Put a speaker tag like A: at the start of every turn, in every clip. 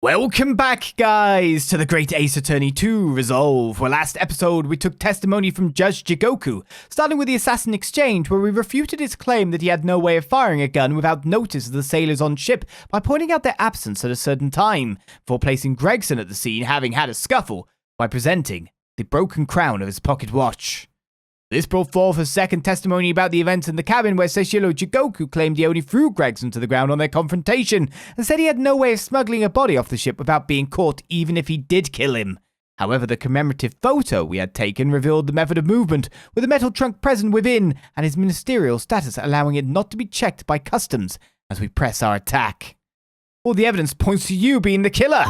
A: Welcome back, guys, to the Great Ace Attorney 2 Resolve, where last episode we took testimony from Judge Jigoku, starting with the assassin exchange, where we refuted his claim that he had no way of firing a gun without notice of the sailors on ship by pointing out their absence at a certain time, before placing Gregson at the scene having had a scuffle by presenting the broken crown of his pocket watch. This brought forth a second testimony about the events in the cabin where Seishiro Jigoku claimed he only threw Gregson to the ground on their confrontation and said he had no way of smuggling a body off the ship without being caught even if he did kill him. However, the commemorative photo we had taken revealed the method of movement, with a metal trunk present within and his ministerial status allowing it not to be checked by customs as we press our attack. All the evidence points to you being the killer.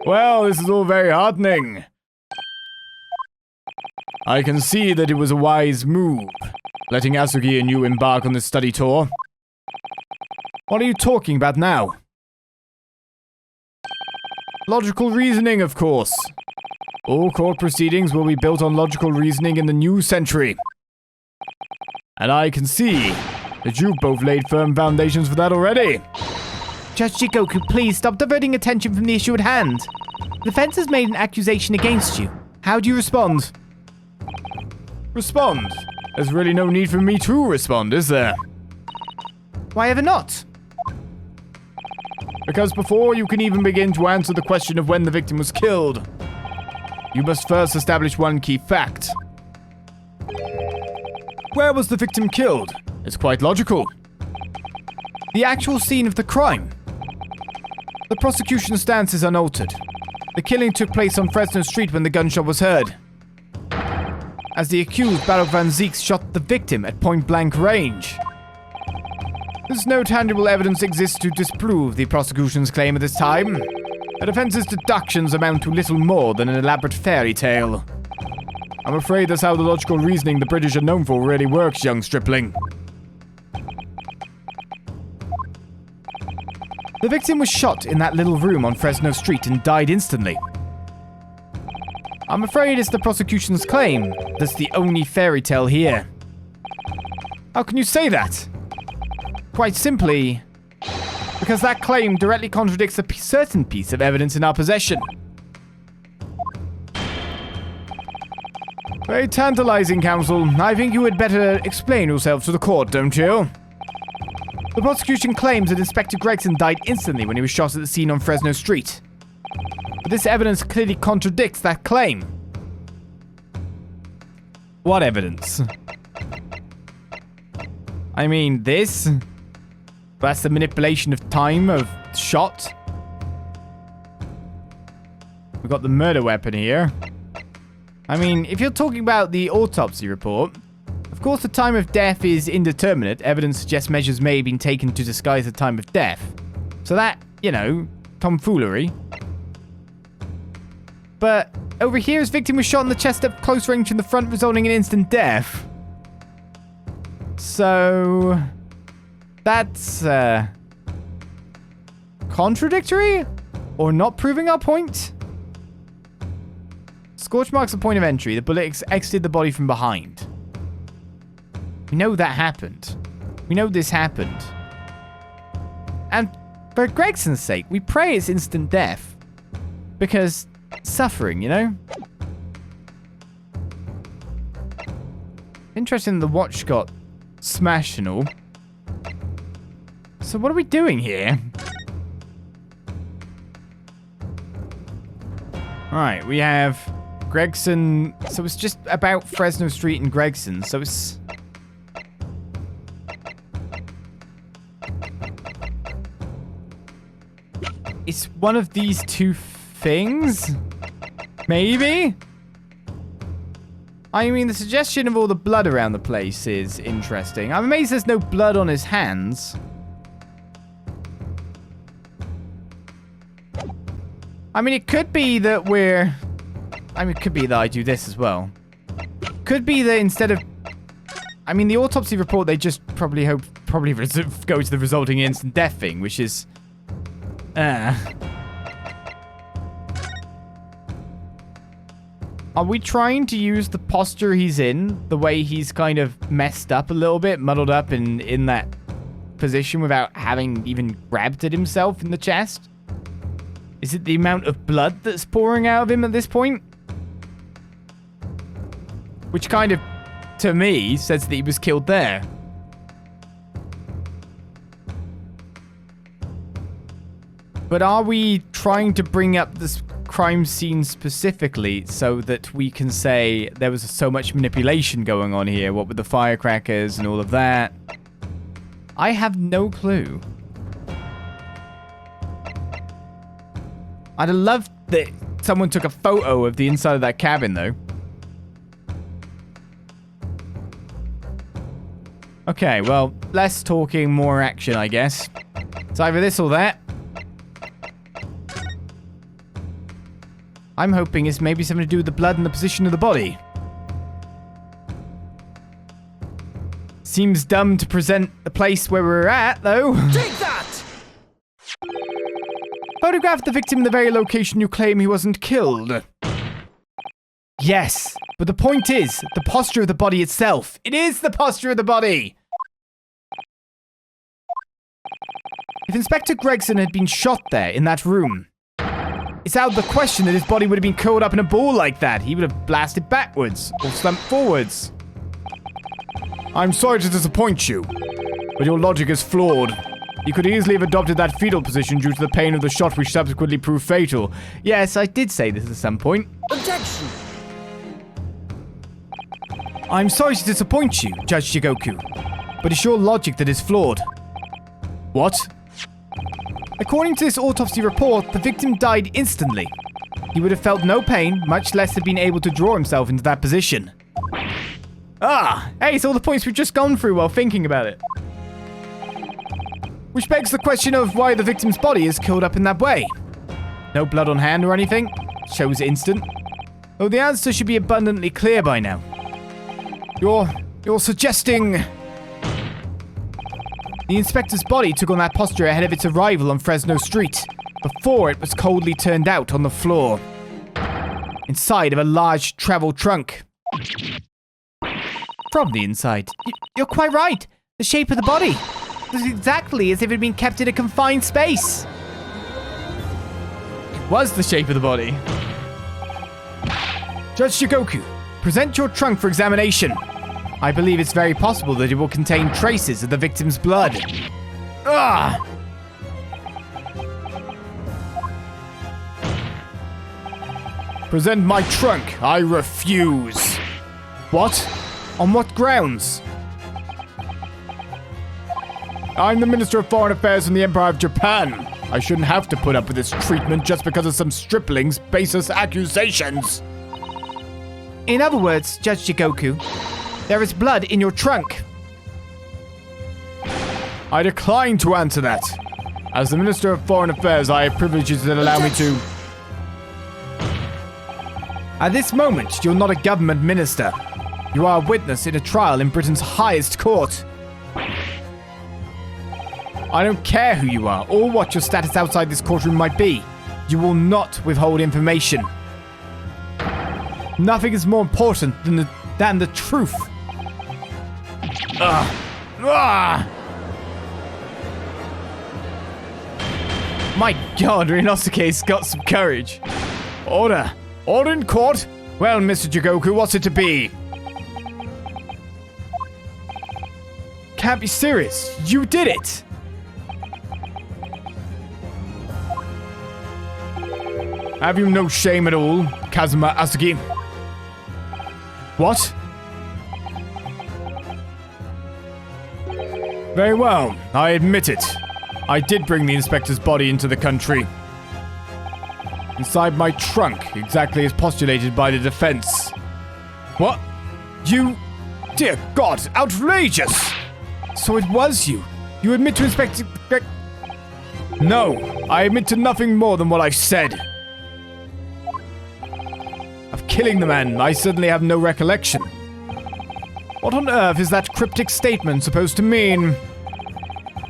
A: Well, this is all very heartening. I can see that it was a wise move, letting Asugi and you embark on this study tour. What are you talking about now? Logical reasoning, of course. All court proceedings will be built on logical reasoning in the new century. And I can see that you've both laid firm foundations for that already. Judge Jigoku, please stop diverting attention from the issue at hand. The defense has made an accusation against you. How do you respond? Respond? There's really no need for me to respond, is there? Why ever not? Because before you can even begin to answer the question of when the victim was killed, you must first establish one key fact. Where was the victim killed? It's quite logical. The actual scene of the crime. The prosecution's stance is unaltered. The killing took place on Fresno Street when the gunshot was heard. As the accused, Baruch Van Zeeks, shot the victim at point-blank range. There's no tangible evidence exists to disprove the prosecution's claim at this time. The defense's deductions amount to little more than an elaborate fairy tale. I'm afraid that's how the logical reasoning the British are known for really works, young stripling. The victim was shot in that little room on Fresno Street and died instantly. I'm afraid it's the prosecution's claim that's the only fairy tale here. How can you say that? Quite simply, because that claim directly contradicts a certain piece of evidence in our possession. Very tantalizing, counsel. I think you had better explain yourself to the court, don't you? The prosecution claims that Inspector Gregson died instantly when he was shot at the scene on Fresno Street. But this evidence clearly contradicts that claim. What evidence? I mean, this? That's the manipulation of time of shot. We've got the murder weapon here. I mean, if you're talking about the autopsy report, of course the time of death is indeterminate. Evidence suggests measures may have been taken to disguise the time of death. So that, you know, tomfoolery. But over here, his victim was shot in the chest at close range from the front, resulting in instant death. So that's contradictory? Or not proving our point? Scorch marks the point of entry. The bullet exited the body from behind. We know that happened. We know this happened. And for Gregson's sake, we pray it's instant death. Because suffering, you know? Interesting the watch got smashed and all. So what are we doing here? Alright, we have Gregson. So it's just about Fresno Street and Gregson. So it's... It's one of these two things? Maybe? I mean, the suggestion of all the blood around the place is interesting. I'm amazed there's no blood on his hands. I mean, it could be that we're... I mean, it could be that I do this as well. Could be that instead of... I mean, the autopsy report, they just probably go to the resulting instant death thing, which is... Are we trying to use the posture he's in, the way he's kind of messed up a little bit, muddled up in that position without having even grabbed at himself in the chest? Is it the amount of blood that's pouring out of him at this point? Which kind of, to me, says that he was killed there. But are we trying to bring up this crime scene specifically so that we can say there was so much manipulation going on here? What with the firecrackers and all of that? I have no clue. I'd have loved that someone took a photo of the inside of that cabin, though. Okay, well, less talking, more action, I guess. It's either this or that. I'm hoping it's maybe something to do with the blood and the position of the body. Seems dumb to present the place where we're at, though.
B: Take that!
A: Photographed the victim in the very location you claim he wasn't killed. Yes, but the point is, the posture of the body itself. It is the posture of the body! If Inspector Gregson had been shot there, in that room, it's out of the question that his body would have been curled up in a ball like that. He would have blasted backwards, or slumped forwards. I'm sorry to disappoint you, but your logic is flawed. You could easily have adopted that fetal position due to the pain of the shot which subsequently proved fatal. Yes, I did say this at some point.
B: Objection!
A: I'm sorry to disappoint you, Judge Jigoku, but it's your logic that is flawed. What? According to this autopsy report, the victim died instantly. He would have felt no pain, much less have been able to draw himself into that position. Ah! Hey, it's all the points we've just gone through while thinking about it. Which begs the question of why the victim's body is curled up in that way. No blood on hand or anything. Shows instant. Though the answer should be abundantly clear by now. You're suggesting... The inspector's body took on that posture ahead of its arrival on Fresno Street, before it was coldly turned out on the floor, inside of a large travel trunk. From the inside. You're quite right. The shape of the body was exactly as if it had been kept in a confined space. It was the shape of the body. Judge Jigoku, present your trunk for examination. I believe it's very possible that it will contain traces of the victim's blood. Ah! Present my trunk. I refuse. What? On what grounds? I'm the Minister of Foreign Affairs in the Empire of Japan. I shouldn't have to put up with this treatment just because of some stripling's baseless accusations. In other words, Judge Jigoku, there is blood in your trunk. I decline to answer that. As the Minister of Foreign Affairs, I have privileges that allow me to... At this moment, you're not a government minister. You are a witness in a trial in Britain's highest court. I don't care who you are or what your status outside this courtroom might be. You will not withhold information. Nothing is more important than the truth. My God, Rinosuke's got some courage. Order. Order in court? Well, Mr. Jigoku, what's it to be? Can't be serious. You did it. Have you no shame at all, Kazuma Asugi? What? Very well, I admit it. I did bring the inspector's body into the country. Inside my trunk, exactly as postulated by the defense. What? You... Dear God, outrageous! So it was you. You admit to Inspector... No, I admit to nothing more than what I've said. Of killing the man, I certainly have no recollection. What on earth is that cryptic statement supposed to mean?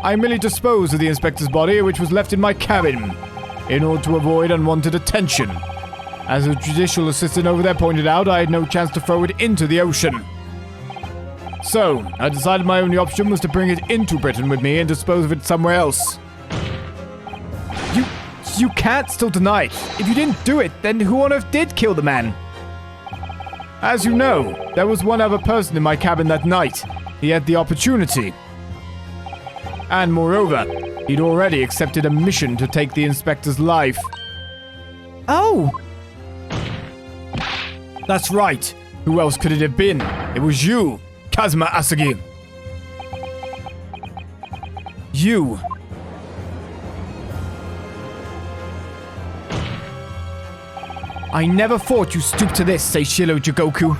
A: I merely disposed of the inspector's body, which was left in my cabin, in order to avoid unwanted attention. As a judicial assistant over there pointed out, I had no chance to throw it into the ocean. So, I decided my only option was to bring it into Britain with me and dispose of it somewhere else. You can't still deny it. If you didn't do it, then who on earth did kill the man? As you know, there was one other person in my cabin that night. He had the opportunity. And moreover, he'd already accepted a mission to take the inspector's life. Oh! That's right. Who else could it have been? It was you, Kazuma Asagi. You. I never thought you stooped to this, Seishiro Jigoku.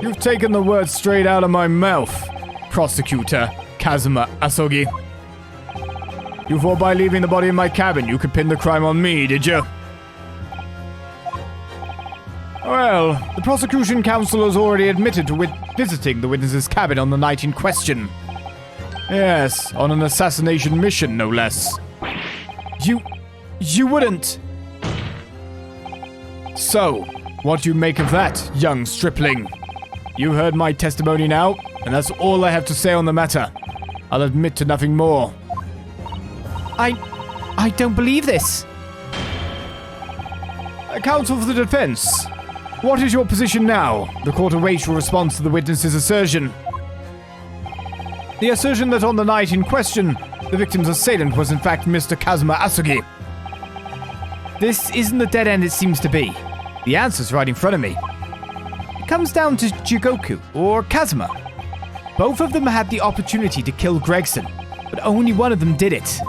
A: You've taken the words straight out of my mouth, Prosecutor Kazuma Asagi. You thought by leaving the body in my cabin you could pin the crime on me, did you? Well, the prosecution counsel has already admitted to visiting the witness's cabin on the night in question. Yes, on an assassination mission, no less. You wouldn't... So, what do you make of that, young stripling? You heard my testimony now, and that's all I have to say on the matter. I'll admit to nothing more. I don't believe this. Counsel for the defense. What is your position now? The court awaits your response to the witness's assertion. The assertion that on the night in question, the victim's assailant was in fact Mr. Kazuma Asagi. This isn't the dead end it seems to be. The answer's right in front of me. It comes down to Jigoku or Kazuma. Both of them had the opportunity to kill Gregson, but only one of them did it.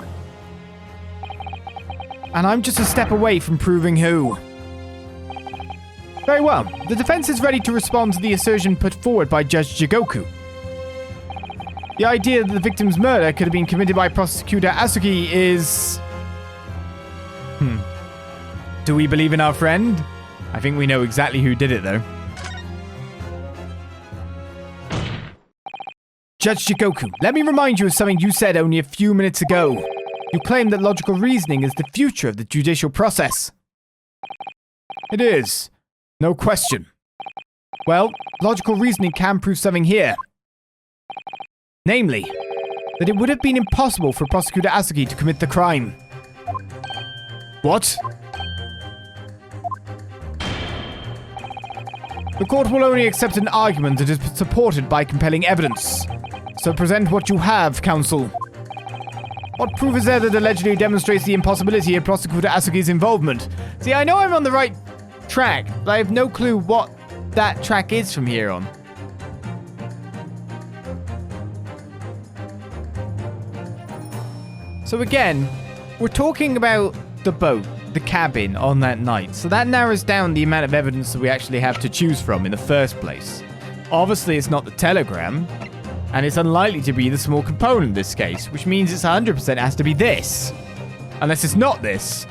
A: And I'm just a step away from proving who. Very well. The defense is ready to respond to the assertion put forward by Judge Jigoku. The idea that the victim's murder could have been committed by Prosecutor Asagi is... Do we believe in our friend? I think we know exactly who did it, though. Judge Jigoku, let me remind you of something you said only a few minutes ago. You claim that logical reasoning is the future of the judicial process. It is. No question. Well, logical reasoning can prove something here. Namely, that it would have been impossible for Prosecutor Asagi to commit the crime. What? The court will only accept an argument that is supported by compelling evidence. So present what you have, counsel. What proof is there that allegedly demonstrates the impossibility of Prosecutor Asagi's involvement? See, I know I'm on the right track, but I have no clue what that track is from here on. So again, we're talking about the boat, the cabin on that night. So that narrows down the amount of evidence that we actually have to choose from in the first place. Obviously, it's not the telegram, and it's unlikely to be the small component in this case, which means it's 100% has to be this. Unless it's not this.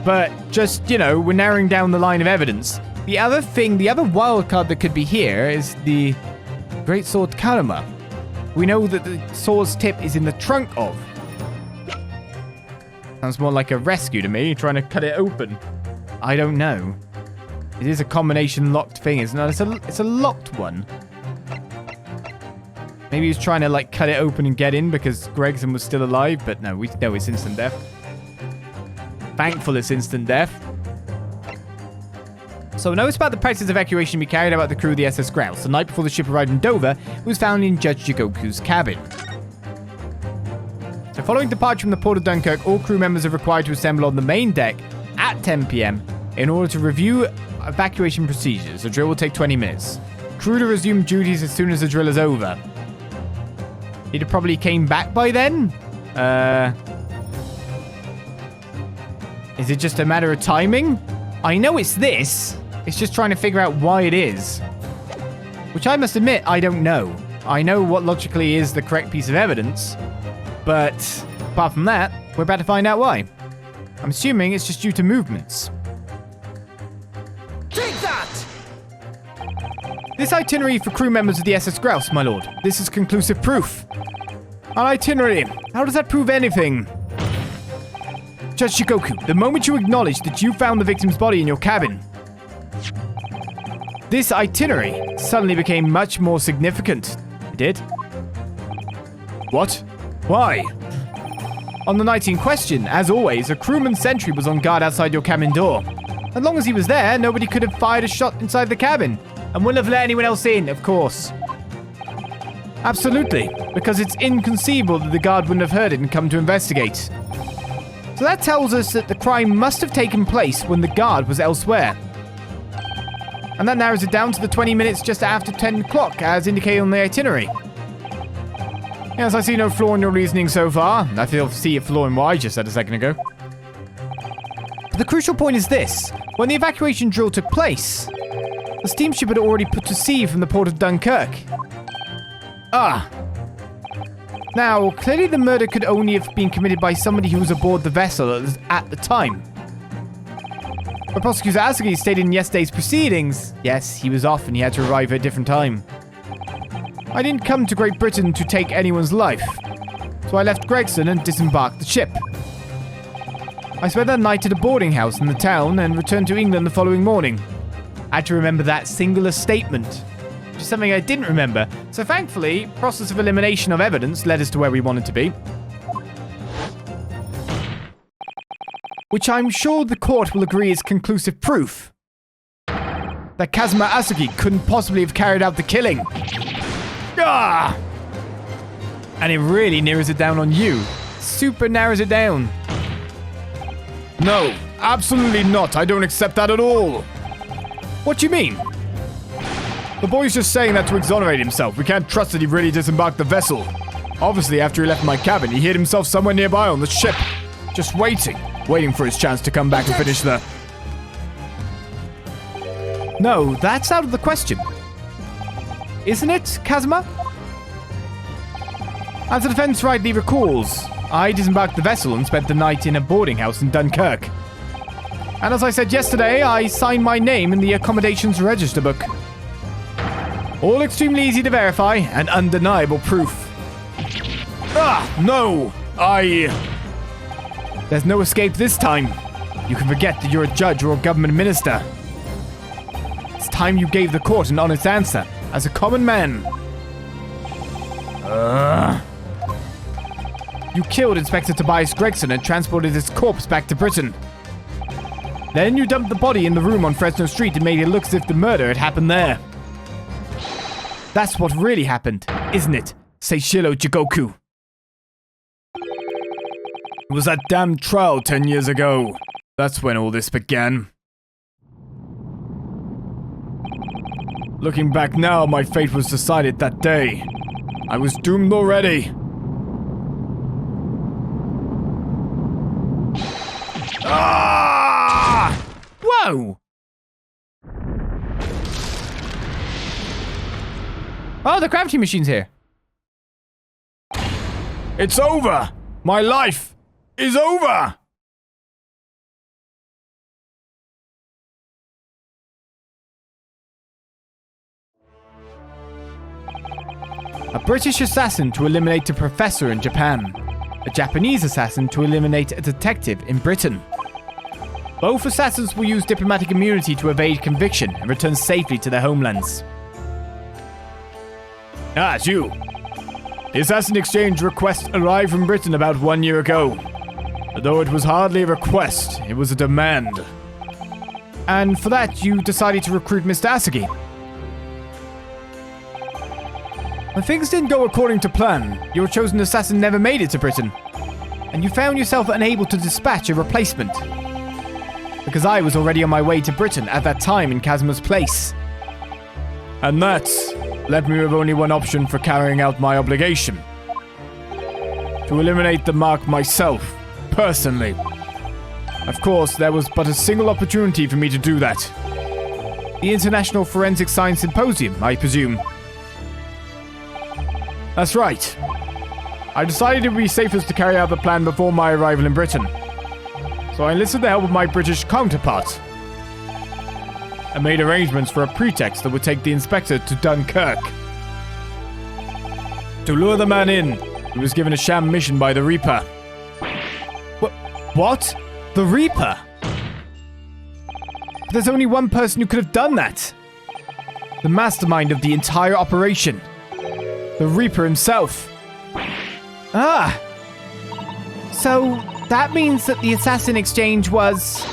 A: But just, you know, we're narrowing down the line of evidence. The other thing, the other wild card that could be here is the Great Sword Karama. We know that the sword's tip is in the trunk of. Sounds more like a rescue to me, trying to cut it open. I don't know. It is a combination locked thing, isn't it? It's a locked one. Maybe he was trying to, like, cut it open and get in because Gregson was still alive, but no, we know it's instant death. Thankful it's instant death. So notice about the practice of evacuation be carried out by the crew of the SS Grouse. The night before the ship arrived in Dover, it was found in Judge Jigoku's cabin. So following departure from the port of Dunkirk, all crew members are required to assemble on the main deck at 10 p.m. in order to review evacuation procedures. The drill will take 20 minutes. Crew to resume duties as soon as the drill is over. He'd have probably came back by then? Is it just a matter of timing? I know it's this. It's just trying to figure out why it is. Which I must admit, I don't know. I know what logically is the correct piece of evidence. But apart from that, we're about to find out why. I'm assuming it's just due to movements.
B: Take that!
A: This itinerary for crew members of the SS Grouse, my lord. This is conclusive proof. An itinerary. How does that prove anything? Judge Jigoku, the moment you acknowledged that you found the victim's body in your cabin, this itinerary suddenly became much more significant. It did? What? Why? On the night in question, as always, a crewman sentry was on guard outside your cabin door. As long as he was there, nobody could have fired a shot inside the cabin, and wouldn't have let anyone else in, of course. Absolutely, because it's inconceivable that the guard wouldn't have heard it and come to investigate. So that tells us that the crime must have taken place when the guard was elsewhere. And that narrows it down to the 20 minutes just after 10 o'clock, as indicated on the itinerary. Yes, I see no flaw in your reasoning so far. I see a flaw in what I just said a second ago. But the crucial point is this. When the evacuation drill took place, the steamship had already put to sea from the port of Dunkirk. Now, clearly the murder could only have been committed by somebody who was aboard the vessel at the time. But Prosecutor Asugi stated in yesterday's proceedings, yes, he was off and he had to arrive at a different time. I didn't come to Great Britain to take anyone's life, so I left Gregson and disembarked the ship. I spent that night at a boarding house in the town and returned to England the following morning. I had to remember that singular statement, which is something I didn't remember, so thankfully, process of elimination of evidence led us to where we wanted to be. Which I'm sure the court will agree is conclusive proof that Kazuma Asugi couldn't possibly have carried out the killing. And it really narrows it down on you. Super narrows it down. No, absolutely not. I don't accept that at all. What do you mean? The boy's just saying that to exonerate himself. We can't trust that he really disembarked the vessel. Obviously, after he left my cabin, he hid himself somewhere nearby on the ship. Just waiting for his chance to come back and finish the... No, that's out of the question. Isn't it, Kazuma? As the defense rightly recalls, I disembarked the vessel and spent the night in a boarding house in Dunkirk. And as I said yesterday, I signed my name in the accommodations register book. All extremely easy to verify and undeniable proof. No! There's no escape this time. You can forget that you're a judge or a government minister. It's time you gave the court an honest answer, as a common man. You killed Inspector Tobias Gregson and transported his corpse back to Britain. Then you dumped the body in the room on Fresno Street and made it look as if the murder had happened there. That's what really happened, isn't it, Seishiro Jigoku? It was that damn trial 10 years ago. That's when all this began. Looking back now, my fate was decided that day. I was doomed already. Whoa! Oh, the gravity machine's here. It's over! My life is over! A British assassin to eliminate a professor in Japan. A Japanese assassin to eliminate a detective in Britain. Both assassins will use diplomatic immunity to evade conviction and return safely to their homelands. It's you. The Assassin Exchange request arrived from Britain about 1 year ago. Though it was hardly a request, it was a demand. And for that, you decided to recruit Mr. Asugi. When things didn't go according to plan, your chosen assassin never made it to Britain. And you found yourself unable to dispatch a replacement. Because I was already on my way to Britain at that time in Kazuma's place. And that left me with only one option for carrying out my obligation. To eliminate the mark myself, personally. Of course, there was but a single opportunity for me to do that. The International Forensic Science Symposium, I presume. That's right. I decided it would be safest to carry out the plan before my arrival in Britain. So I enlisted the help of my British counterpart. And made arrangements for a pretext that would take the inspector to Dunkirk. To lure the man in, he was given a sham mission by the Reaper. What? The Reaper! But there's only one person who could have done that. The mastermind of the entire operation. The Reaper himself. Ah! So, that means that the assassin exchange was...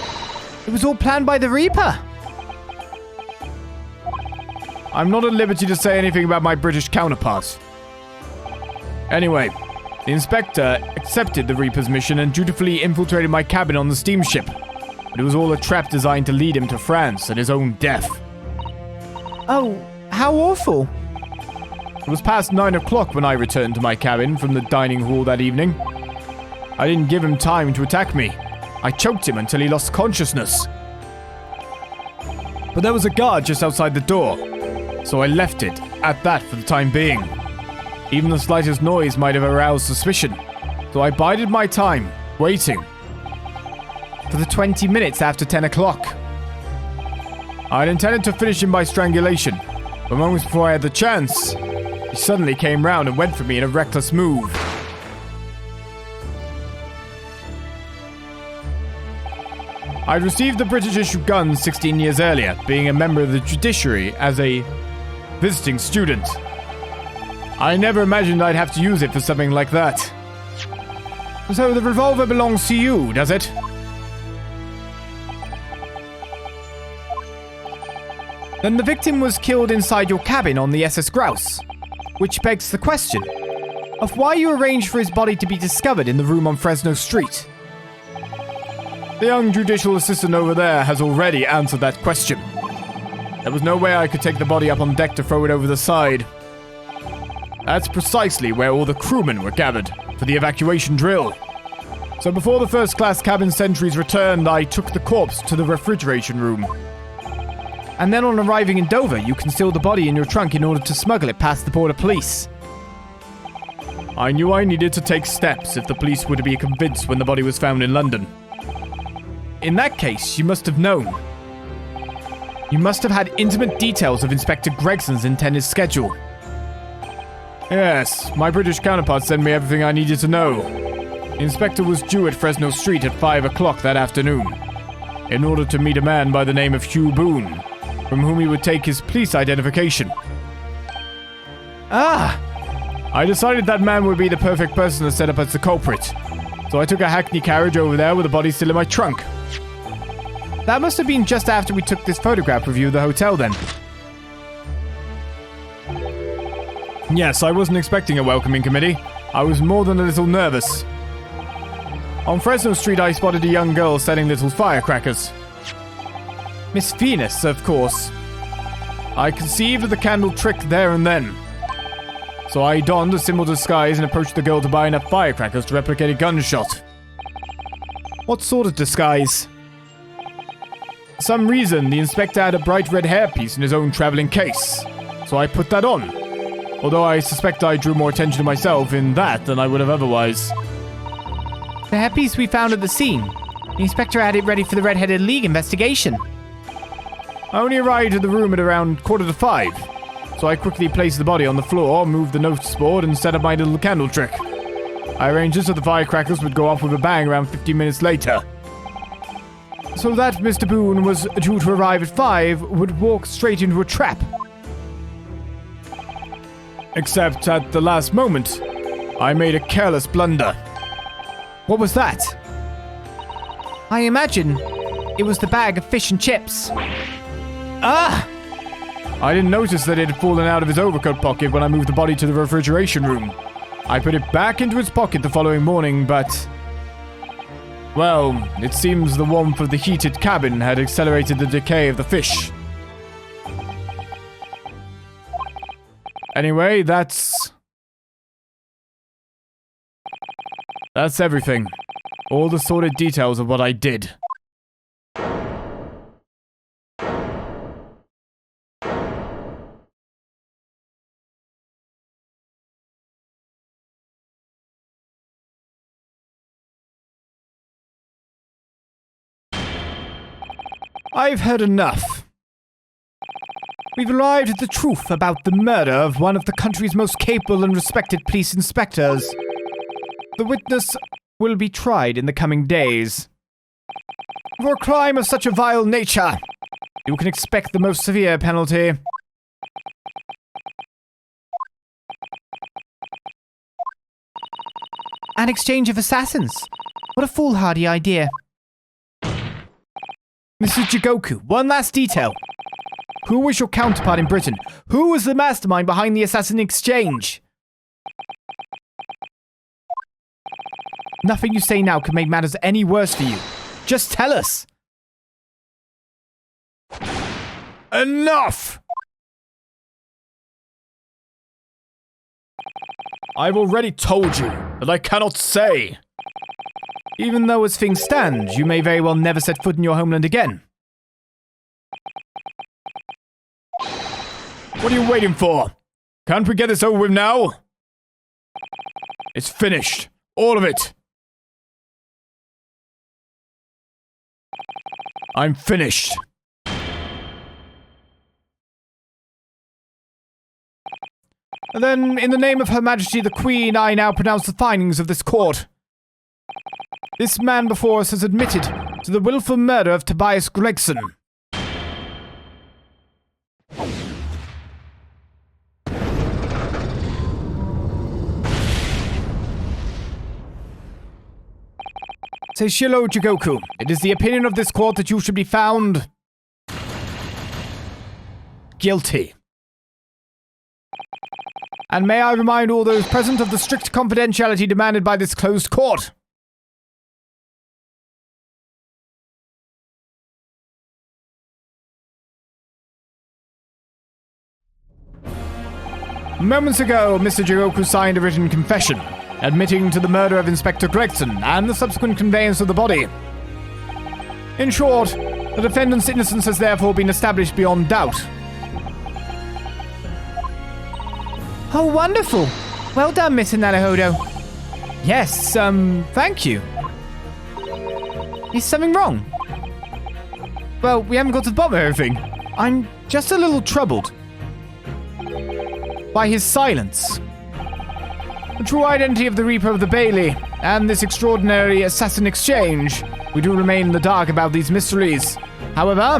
A: It was all planned by the Reaper. I'm not at liberty to say anything about my British counterparts. Anyway, the Inspector accepted the Reaper's mission and dutifully infiltrated my cabin on the steamship. But it was all a trap designed to lead him to France and his own death. Oh, how awful. It was past 9 o'clock when I returned to my cabin from the dining hall that evening. I didn't give him time to attack me. I choked him until he lost consciousness. But there was a guard just outside the door, so I left it at that for the time being. Even the slightest noise might have aroused suspicion, so I bided my time, waiting. For the 20 minutes after 10 o'clock. I'd intended to finish him by strangulation, but moments before I had the chance, he suddenly came round and went for me in a reckless move. I'd received the British-issue gun 16 years earlier, being a member of the judiciary as a visiting student. I never imagined I'd have to use it for something like that. So the revolver belongs to you, does it? Then the victim was killed inside your cabin on the SS Grouse, which begs the question of why you arranged for his body to be discovered in the room on Fresno Street. The young judicial assistant over there has already answered that question. There was no way I could take the body up on deck to throw it over the side. That's precisely where all the crewmen were gathered for the evacuation drill. So before the first-class cabin sentries returned, I took the corpse to the refrigeration room. And then on arriving in Dover, you concealed the body in your trunk in order to smuggle it past the border police. I knew I needed to take steps if the police were to be convinced when the body was found in London. In that case, you must have known. You must have had intimate details of Inspector Gregson's intended schedule. Yes, my British counterpart sent me everything I needed to know. The inspector was due at Fresno Street at 5 o'clock that afternoon, in order to meet a man by the name of Hugh Boone, from whom he would take his police identification. Ah! I decided that man would be the perfect person to set up as the culprit, so I took a hackney carriage over there with the body still in my trunk. That must have been just after we took this photograph review of the hotel then. Yes, I wasn't expecting a welcoming committee. I was more than a little nervous. On Fresno Street, I spotted a young girl selling little firecrackers. Miss Venus, of course. I conceived of the candle trick there and then. So I donned a simple disguise and approached the girl to buy enough firecrackers to replicate a gunshot. What sort of disguise? For some reason, the inspector had a bright red hairpiece in his own traveling case, so I put that on. Although I suspect I drew more attention to myself in that than I would have otherwise. The hairpiece we found at the scene. The inspector had it ready for the Red-Headed League investigation. I only arrived at the room at around 5:15, so I quickly placed the body on the floor, moved the notice board, and set up my little candle trick. I arranged it so the firecrackers would go off with a bang around 15 minutes later. So that Mr. Boone was due to arrive at 5 would walk straight into a trap. Except at the last moment, I made a careless blunder. What was that? I imagine it was the bag of fish and chips. Ah! I didn't notice that it had fallen out of his overcoat pocket when I moved the body to the refrigeration room. I put it back into its pocket the following morning, but... well, it seems the warmth of the heated cabin had accelerated the decay of the fish. Anyway, that's everything. All the sordid details of what I did. I've heard enough. We've arrived at the truth about the murder of one of the country's most capable and respected police inspectors. The witness will be tried in the coming days. For a crime of such a vile nature, you can expect the most severe penalty. An exchange of assassins. What a foolhardy idea. Mrs. Jigoku, one last detail. Who was your counterpart in Britain? Who was the mastermind behind the assassin exchange? Nothing you say now could make matters any worse for you. Just tell us. Enough! I've already told you that I cannot say. Even though as things stand, you may very well never set foot in your homeland again. What are you waiting for? Can't we get this over with now? It's finished. All of it. I'm finished. And then, in the name of Her Majesty the Queen, I now pronounce the findings of this court. This man before us has admitted to the willful murder of Tobias Gregson. Seishiro Jigoku, it is the opinion of this court that you should be found guilty. And may I remind all those present of the strict confidentiality demanded by this closed court. Moments ago, Mr. Jigoku signed a written confession, admitting to the murder of Inspector Gregson and the subsequent conveyance of the body. In short, the defendant's innocence has therefore been established beyond doubt. Oh, wonderful! Well done, Mr. Naruhodo. Yes, thank you. Is something wrong? Well, we haven't got to the bottom of everything. I'm just a little troubled by his silence. The true identity of the Reaper of the Bailey and this extraordinary assassin exchange. We do remain in the dark about these mysteries. However,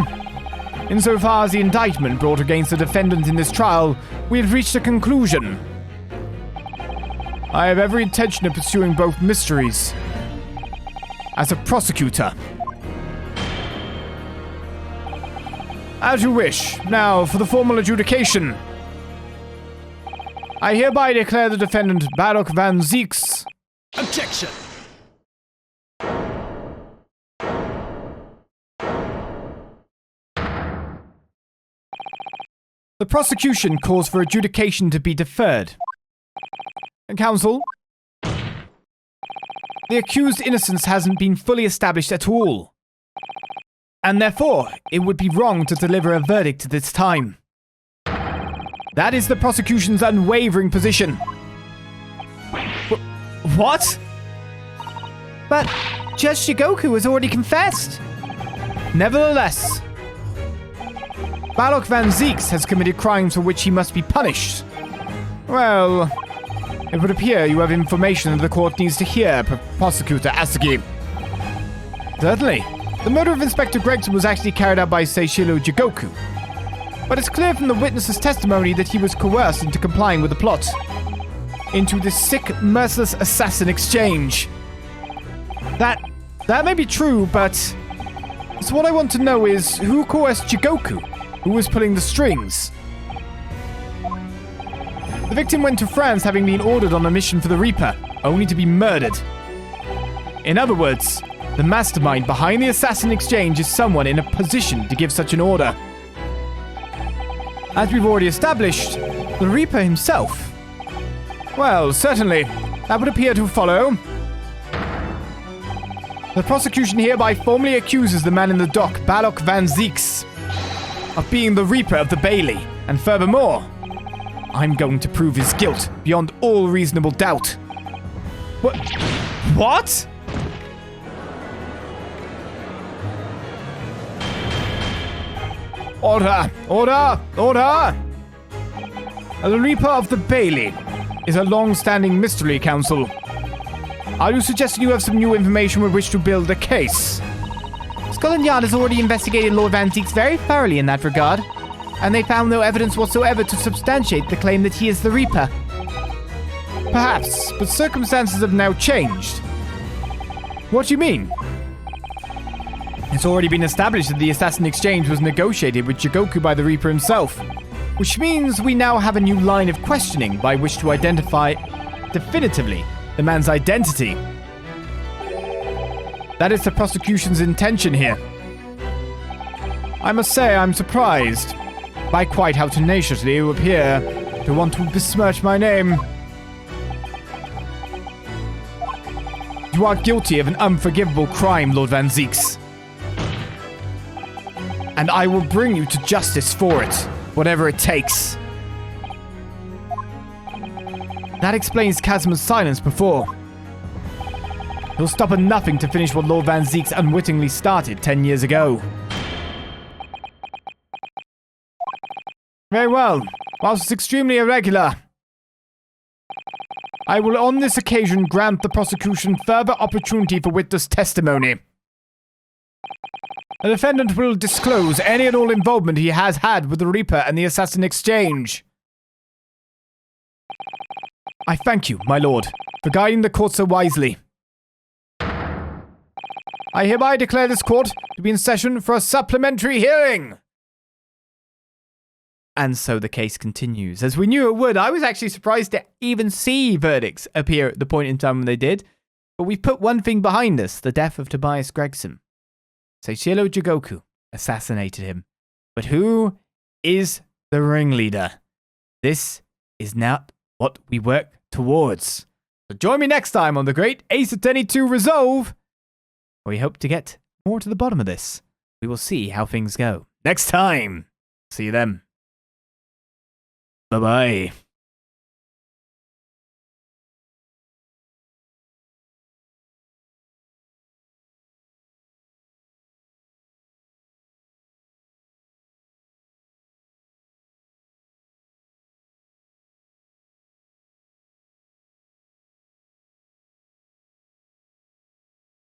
A: insofar as the indictment brought against the defendant in this trial, we have reached a conclusion. I have every intention of pursuing both mysteries as a prosecutor. As you wish. Now, for the formal adjudication. I hereby declare the defendant Baruch Van Zieks.
B: Objection!
A: The prosecution calls for adjudication to be deferred. Counsel, the accused's innocence hasn't been fully established at all, and therefore it would be wrong to deliver a verdict at this time. That is the prosecution's unwavering position. What? But Judge Jigoku has already confessed. Nevertheless, Baruch Van Zieks has committed crimes for which he must be punished. Well, it would appear you have information that the court needs to hear, Prosecutor Asagi. Certainly. The murder of Inspector Gregson was actually carried out by Seishiro Jigoku. But it's clear from the witness's testimony that he was coerced into complying with the plot. Into this sick, merciless assassin exchange. That may be true, but so what I want to know is who coerced Jigoku? Who was pulling the strings? The victim went to France having been ordered on a mission for the Reaper, only to be murdered. In other words, the mastermind behind the assassin exchange is someone in a position to give such an order. As we've already established, the Reaper himself. Well, certainly, that would appear to follow. The prosecution hereby formally accuses the man in the dock, Baruch Van Zieks, of being the Reaper of the Bailey, and furthermore, I'm going to prove his guilt beyond all reasonable doubt. What? Order! Order! Order! The Reaper of the Bailey is a long-standing mystery, Counsel. Are you suggesting you have some new information with which to build a case? Scotland Yard has already investigated Lord Van Zieks very thoroughly in that regard, and they found no evidence whatsoever to substantiate the claim that he is the Reaper. Perhaps, but circumstances have now changed. What do you mean? It's already been established that the assassin exchange was negotiated with Jigoku by the Reaper himself, which means we now have a new line of questioning by which to identify definitively the man's identity. That is the prosecution's intention here. I must say I'm surprised by quite how tenaciously you appear to want to besmirch my name. You are guilty of an unforgivable crime, Lord Van Zieks. And I will bring you to justice for it, whatever it takes. That explains Kazma's silence before. He'll stop at nothing to finish what Lord Van Zieks unwittingly started 10 years ago. Very well. Whilst it's extremely irregular, I will on this occasion grant the prosecution further opportunity for witness testimony. The defendant will disclose any and all involvement he has had with the Reaper and the assassin exchange. I thank you, my lord, for guiding the court so wisely. I hereby declare this court to be in session for a supplementary hearing. And so the case continues. As we knew it would, I was actually surprised to even see verdicts appear at the point in time when they did. But we've put one thing behind us, the death of Tobias Gregson. Seishiro Jigoku assassinated him. But who is the ringleader? This is not what we work towards. So join me next time on the Great Ace Attorney 2 Resolve, where we hope to get more to the bottom of this. We will see how things go next time. See you then. Bye-bye.